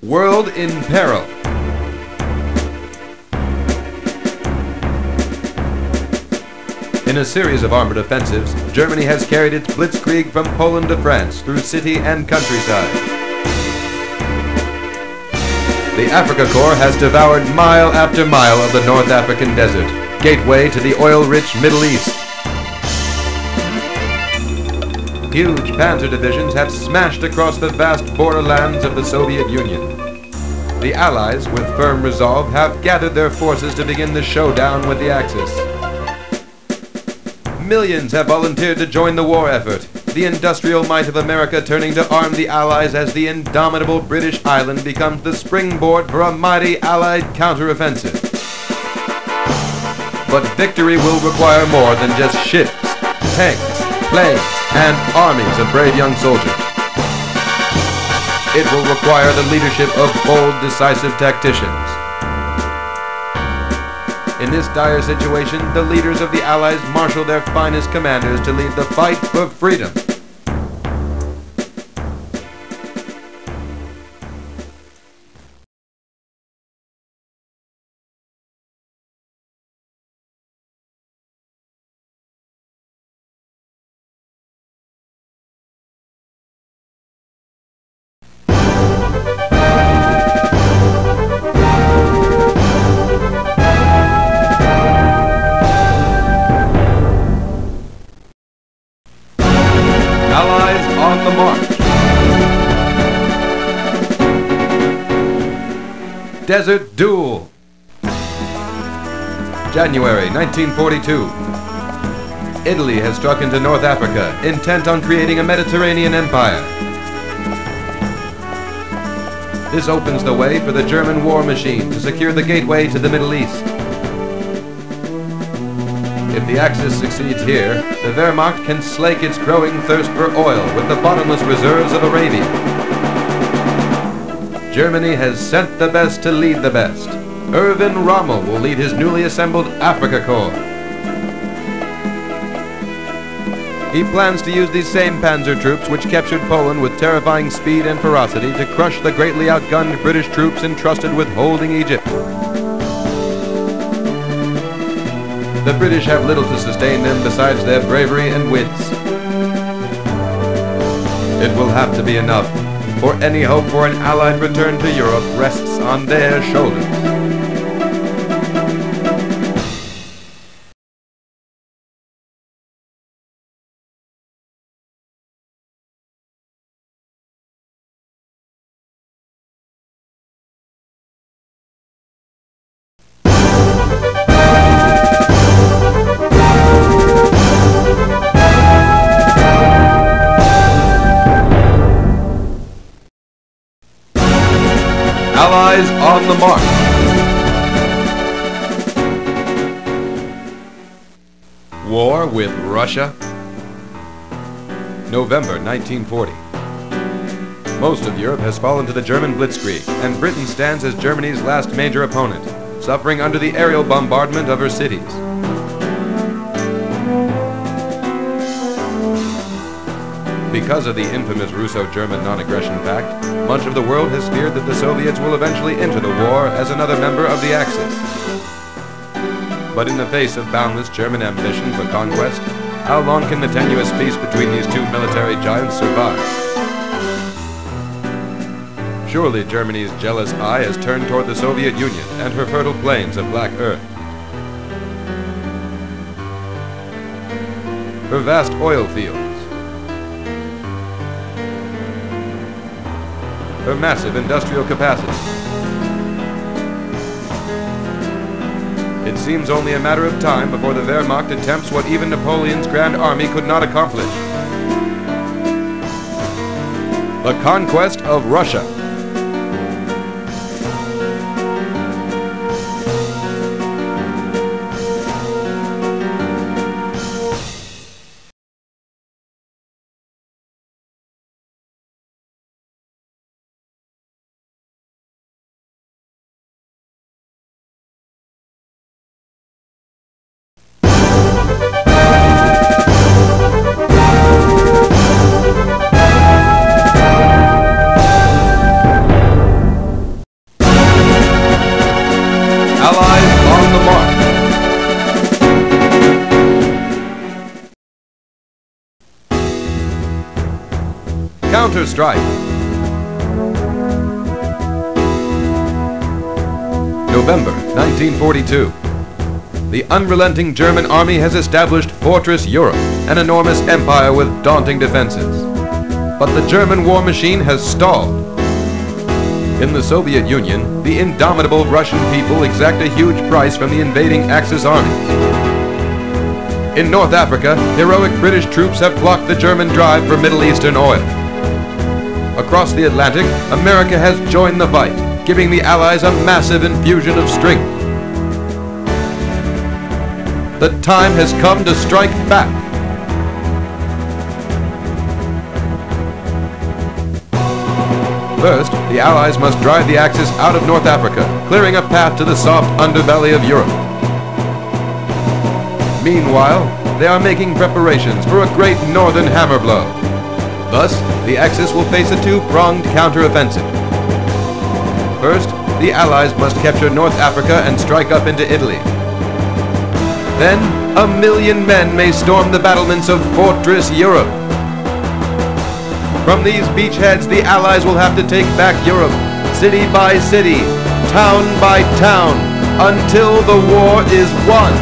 World in peril. In a series of armored offensives, Germany has carried its blitzkrieg from Poland to France through city and countryside. The Africa Corps has devoured mile after mile of the North African desert, gateway to the oil-rich Middle East. Huge panzer divisions have smashed across the vast borderlands of the Soviet Union. The Allies, with firm resolve, have gathered their forces to begin the showdown with the Axis. Millions have volunteered to join the war effort, the industrial might of America turning to arm the Allies as the indomitable British island becomes the springboard for a mighty Allied counteroffensive. But victory will require more than just ships, tanks, planes, and armies of brave young soldiers. It will require the leadership of bold, decisive tacticians. In this dire situation, the leaders of the Allies marshal their finest commanders to lead the fight for freedom. Allies on the march. Desert Duel. January 1942. Italy has struck into North Africa, intent on creating a Mediterranean empire. This opens the way for the German war machine to secure the gateway to the Middle East. If the Axis succeeds here, the Wehrmacht can slake its growing thirst for oil with the bottomless reserves of Arabia. Germany has sent the best to lead the best. Erwin Rommel will lead his newly assembled Africa Corps. He plans to use these same panzer troops which captured Poland with terrifying speed and ferocity to crush the greatly outgunned British troops entrusted with holding Egypt. The British have little to sustain them besides their bravery and wits. It will have to be enough, for any hope for an Allied return to Europe rests on their shoulders. Allies on the march. War with Russia. November 1940. Most of Europe has fallen to the German blitzkrieg, and Britain stands as Germany's last major opponent, suffering under the aerial bombardment of her cities. Because of the infamous Russo-German non-aggression pact, much of the world has feared that the Soviets will eventually enter the war as another member of the Axis. But in the face of boundless German ambition for conquest, how long can the tenuous peace between these two military giants survive? Surely Germany's jealous eye has turned toward the Soviet Union and her fertile plains of black earth. Her vast oil fields, her massive industrial capacity. It seems only a matter of time before the Wehrmacht attempts what even Napoleon's Grand Army could not accomplish: the conquest of Russia. winter strike. November 1942. The unrelenting German army has established Fortress Europe, an enormous empire with daunting defenses. But the German war machine has stalled. In the Soviet Union, the indomitable Russian people exact a huge price from the invading Axis armies. In North Africa, heroic British troops have blocked the German drive for Middle Eastern oil. Across the Atlantic, America has joined the fight, giving the Allies a massive infusion of strength. The time has come to strike back. First, the Allies must drive the Axis out of North Africa, clearing a path to the soft underbelly of Europe. Meanwhile, they are making preparations for a great northern hammer blow. Thus, the Axis will face a two-pronged counteroffensive. First, the Allies must capture North Africa and strike up into Italy. Then, 1,000,000 men may storm the battlements of Fortress Europe. From these beachheads, the Allies will have to take back Europe, city by city, town by town, until the war is won.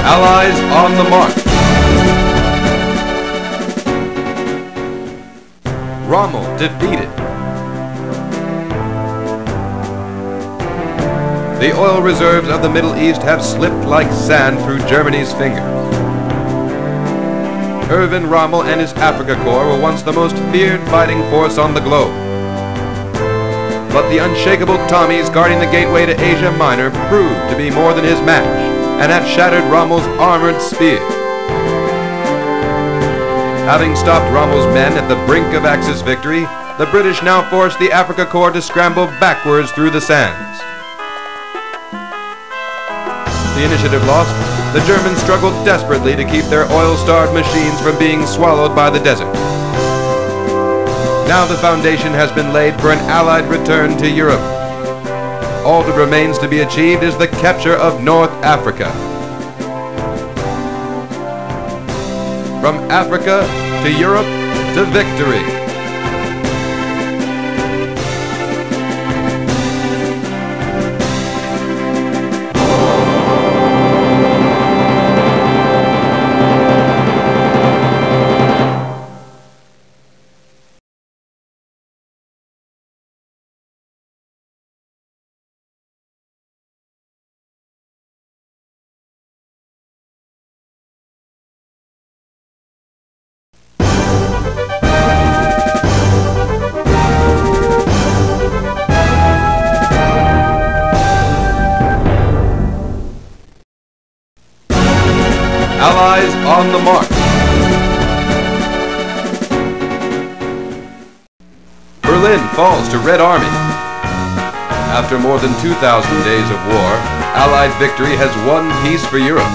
Allies on the march. Rommel defeated. The oil reserves of the Middle East have slipped like sand through Germany's fingers. Erwin Rommel and his Africa Corps were once the most feared fighting force on the globe. But the unshakable Tommies guarding the gateway to Asia Minor proved to be more than his match, and have shattered Rommel's armored spear. Having stopped Rommel's men at the brink of Axis victory, the British now forced the Africa Corps to scramble backwards through the sands. The initiative lost, the Germans struggled desperately to keep their oil-starved machines from being swallowed by the desert. Now the foundation has been laid for an Allied return to Europe. All that remains to be achieved is the capture of North Africa. From Africa to Europe to victory. Allies on the march. Berlin falls to Red Army. After more than 2,000 days of war, Allied victory has won peace for Europe.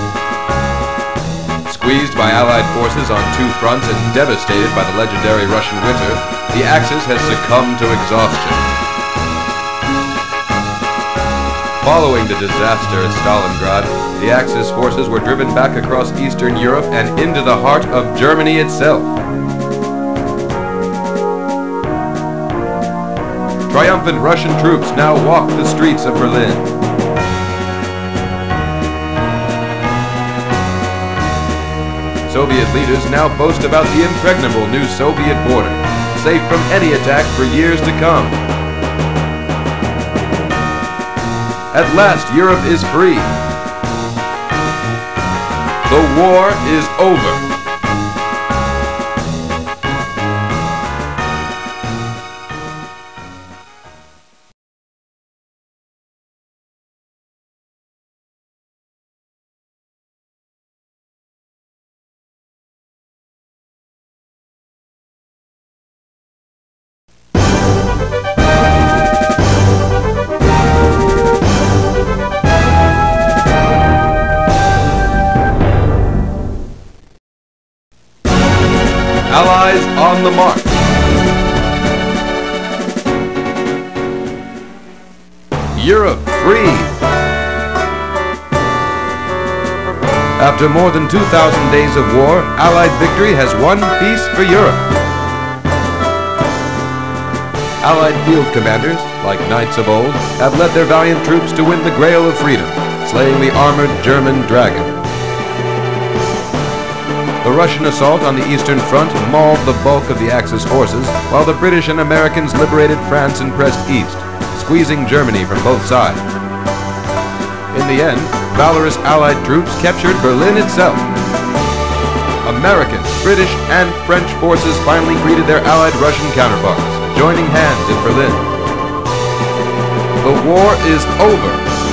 Squeezed by Allied forces on two fronts and devastated by the legendary Russian winter, the Axis has succumbed to exhaustion. Following the disaster at Stalingrad, the Axis forces were driven back across Eastern Europe and into the heart of Germany itself. Triumphant Russian troops now walk the streets of Berlin. Soviet leaders now boast about the impregnable new Soviet border, safe from any attack for years to come. At last, Europe is free. The war is over. the march. Europe free. After more than 2,000 days of war, Allied victory has won peace for Europe. Allied field commanders, like knights of old, have led their valiant troops to win the Grail of freedom, slaying the armored German dragon. The Russian assault on the Eastern Front mauled the bulk of the Axis forces, while the British and Americans liberated France and pressed east, squeezing Germany from both sides. In the end, valorous Allied troops captured Berlin itself. American, British, and French forces finally greeted their Allied Russian counterparts, joining hands in Berlin. The war is over.